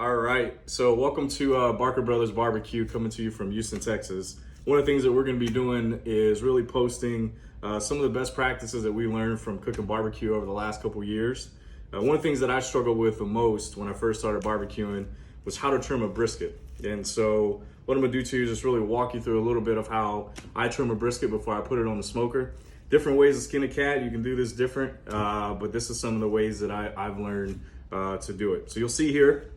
All right, so welcome to Brothers BBQ, coming to you from Houston, Texas. One of the things that we're going to be doing is really posting some of the best practices that we learned from cooking barbecue over the last couple years. One of the things that I struggled with the most when I first started barbecuing was how to trim a brisket. And so what I'm going to do to you is just really walk you through a little bit of how I trim a brisket before I put it on the smoker. Different ways to skin a cat, you can do this different, but this is some of the ways that I've learned to do it. So you'll see here,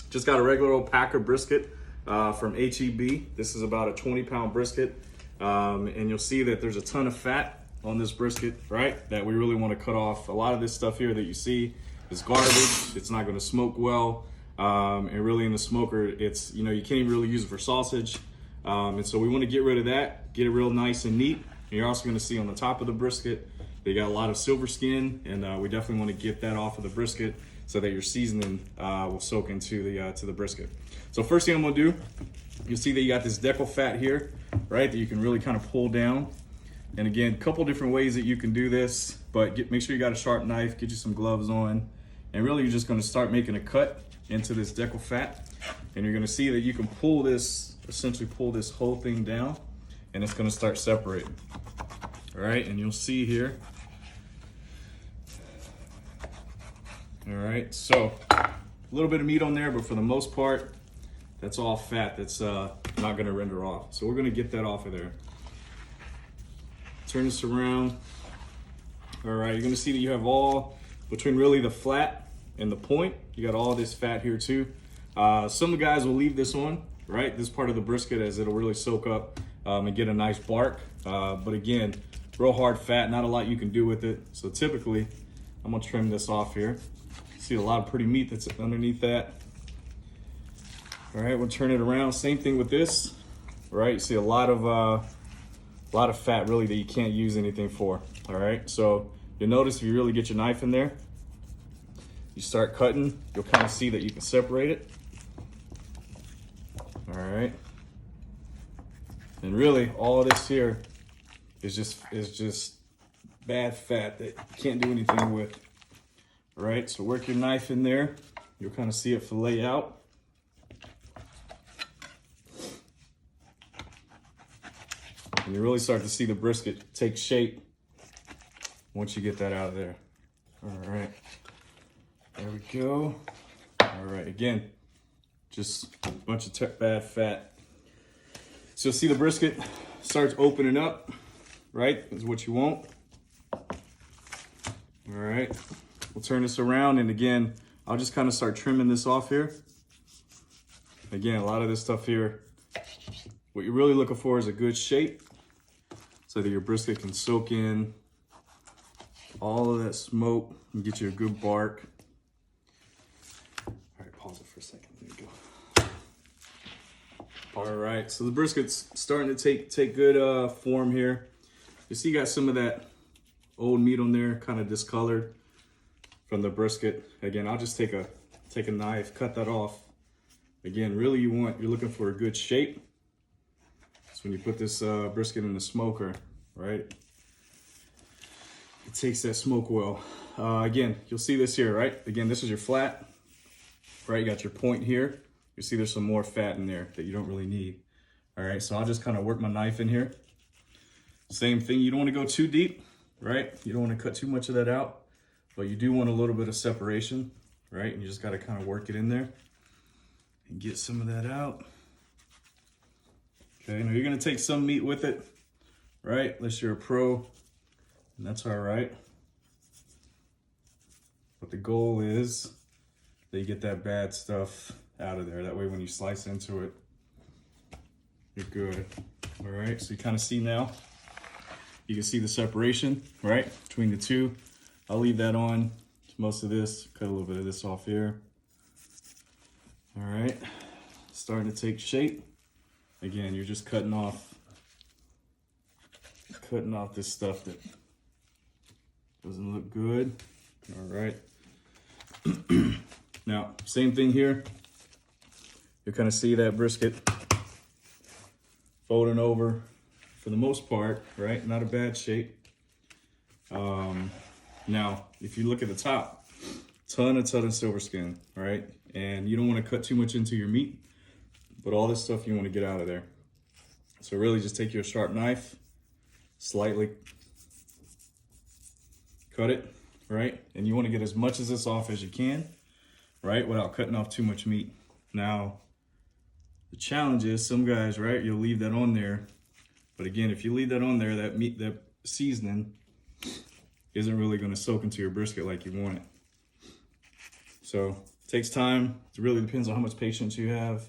just got a regular old Packer brisket from HEB. This is about a 20-pound brisket. And you'll see that there's a ton of fat on this brisket, right? That we really want to cut off. A lot of this stuff here that you see is garbage. It's not going to smoke well. And really in the smoker, it's, you can't even really use it for sausage. And so we want to get rid of that, get it real nice and neat. And you're also going to see on the top of the brisket, they got a lot of silver skin, and we definitely want to get that off of the brisket so that your seasoning will soak into the brisket. So first thing I'm gonna do, you'll see that you got this decal fat here, right, that you can really kind of pull down. And again, a couple different ways that you can do this, but make sure you got a sharp knife, get you some gloves on, and really you're just gonna start making a cut into this decal fat. And you're gonna see that you can pull this, essentially pull this whole thing down, and it's gonna start separating. All right, and you'll see here. All right, so a little bit of meat on there, but for the most part, that's all fat that's not gonna render off. So we're gonna get that off of there. Turn this around. All right, you're gonna see that you have all, between really the flat and the point, you got all this fat here too. Some of the guys will leave this on, right? This part of the brisket, as it'll really soak up and get a nice bark. But again, real hard fat, not a lot you can do with it. So typically, I'm gonna trim this off here. See a lot of pretty meat that's underneath that. All right, we'll turn it around. Same thing with this, right? You see a lot of fat really that you can't use anything for. All right, so you'll notice if you really get your knife in there, you start cutting, you'll kind of see that you can separate it. All right, and really all of this here is just bad fat that you can't do anything with. All right, so work your knife in there. You'll kind of see it fillet out. And you really start to see the brisket take shape once you get that out of there. All right, there we go. All right, again, just a bunch of bad fat. So you'll see the brisket starts opening up, right? Is what you want. All right. We'll turn this around, and again, I'll just kind of start trimming this off here. Again, a lot of this stuff here, what you're really looking for is a good shape so that your brisket can soak in all of that smoke and get you a good bark. All right, pause it for a second. There you go. All right, so the brisket's starting to take good form here. You see, you got some of that old meat on there, kind of discolored from the brisket. Again, I'll just take a knife, cut that off. Again, really you're looking for a good shape. So when you put this brisket in the smoker, right, it takes that smoke well. Again, you'll see this here, right? Again, this is your flat, right? You got your point here. You see there's some more fat in there that you don't really need. All right, so I'll just kind of work my knife in here. Same thing, you don't want to go too deep, right? You don't want to cut too much of that out. But you do want a little bit of separation, right? And you just got to kind of work it in there and get some of that out. Okay, now you're going to take some meat with it, right? Unless you're a pro, and that's all right. But the goal is that you get that bad stuff out of there. That way when you slice into it, you're good. All right, so you kind of see now, you can see the separation, right, between the two. I'll leave that on most of this, cut a little bit of this off here. All right, starting to take shape. Again, you're just cutting off this stuff that doesn't look good. All right. Now, same thing here. You kind of see that brisket folding over for the most part, right? Not a bad shape. Now, if you look at the top, ton of silver skin, all right? And you don't want to cut too much into your meat, but all this stuff you want to get out of there. So really just take your sharp knife, slightly cut it, right? And you want to get as much of this off as you can, right? Without cutting off too much meat. Now, the challenge is some guys, right? You'll leave that on there. But again, if you leave that on there, that meat, that seasoning isn't really going to soak into your brisket like you want it. So it takes time. It really depends on how much patience you have.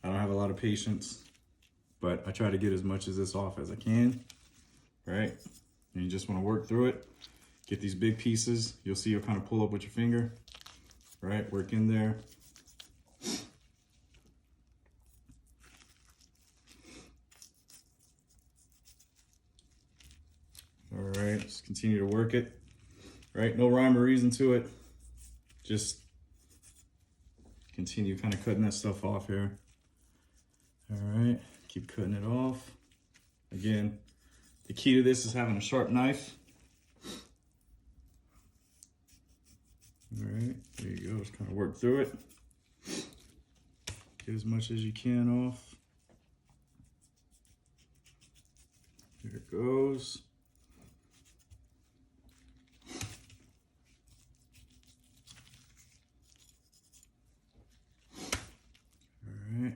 I don't have a lot of patience, but I try to get as much of this off as I can, right? And you just want to work through it. Get these big pieces. You'll see you'll kind of pull up with your finger, right? Work in there. All right, just continue to work it, right? No rhyme or reason to it. Just continue kind of cutting that stuff off here. All right, keep cutting it off. Again, the key to this is having a sharp knife. All right, there you go. Just kind of work through it. Get as much as you can off. There it goes. All right.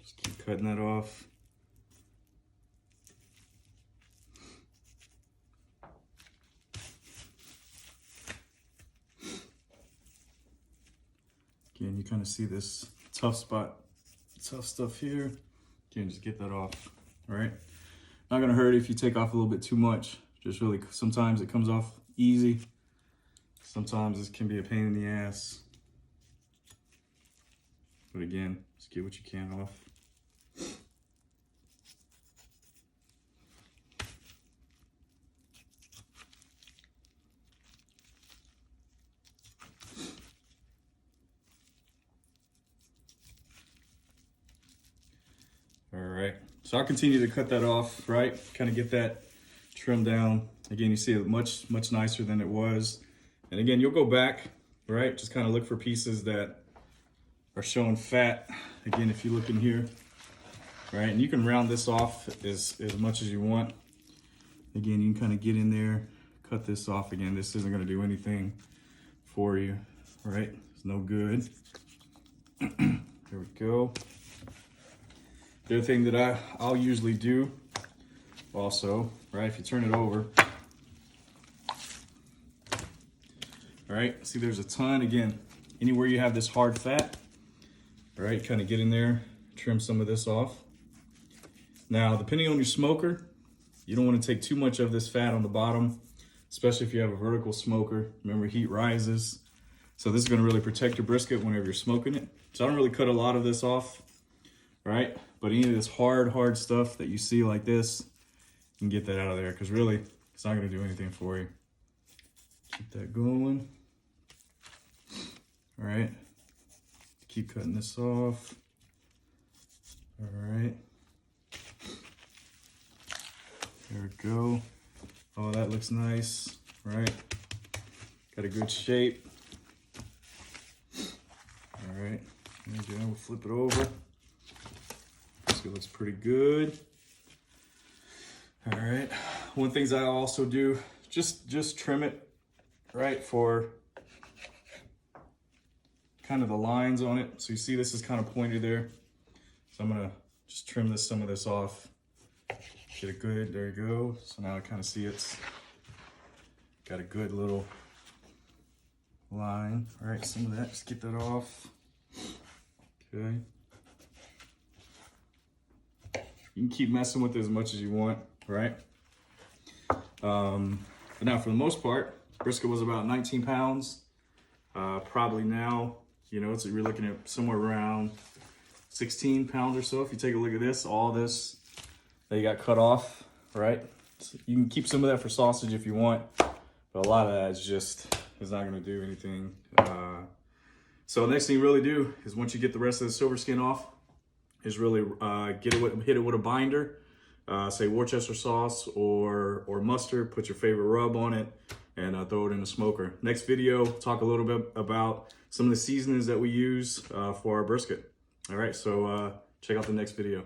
Just keep cutting that off. Again, you kind of see this tough spot, tough stuff here. Again, just get that off, all right? Not gonna hurt if you take off a little bit too much. Just really, sometimes it comes off easy. Sometimes this can be a pain in the ass. But again, just get what you can off. All right, so I'll continue to cut that off, right? Kind of get that trimmed down. Again, you see it much nicer than it was. And again, you'll go back, right? Just kind of look for pieces that are showing fat. Again, if you look in here, right? And you can round this off as much as you want. Again, you can kind of get in there, cut this off. Again, this isn't gonna do anything for you, right? It's no good. There we go. The other thing that I'll usually do also, right, if you turn it over, all right, see there's a ton, again, anywhere you have this hard fat, all right, kind of get in there, trim some of this off. Now, depending on your smoker, you don't want to take too much of this fat on the bottom, especially if you have a vertical smoker. Remember, heat rises. So this is going to really protect your brisket whenever you're smoking it. So I don't really cut a lot of this off, right? But any of this hard stuff that you see like this, you can get that out of there because really, it's not going to do anything for you. Keep that going. All right. Keep cutting this off. All right. There we go. Oh, that looks nice, right? Got a good shape. All right. There we go. We'll flip it over. It looks pretty good. All right. One thing I also do, just trim it, right, for kind of the lines on it. So you see this is kind of pointed there. So I'm gonna just trim some of this off. Get it good, there you go. So now I kind of see it's got a good little line. All right, some of that, just get that off. Okay. You can keep messing with it as much as you want, right? But now for the most part, brisket was about 19 pounds. Probably now, you know, you're looking at somewhere around 16 pounds or so. If you take a look at this, all this that you got cut off, right? So you can keep some of that for sausage if you want, but a lot of that is not gonna do anything. So the next thing you really do is once you get the rest of the silver skin off, is really hit it with a binder. say Worcester sauce or mustard. Put your favorite rub on it and throw it in the smoker. Next video, talk a little bit about some of the seasonings that we use for our brisket. All right, so check out the next video.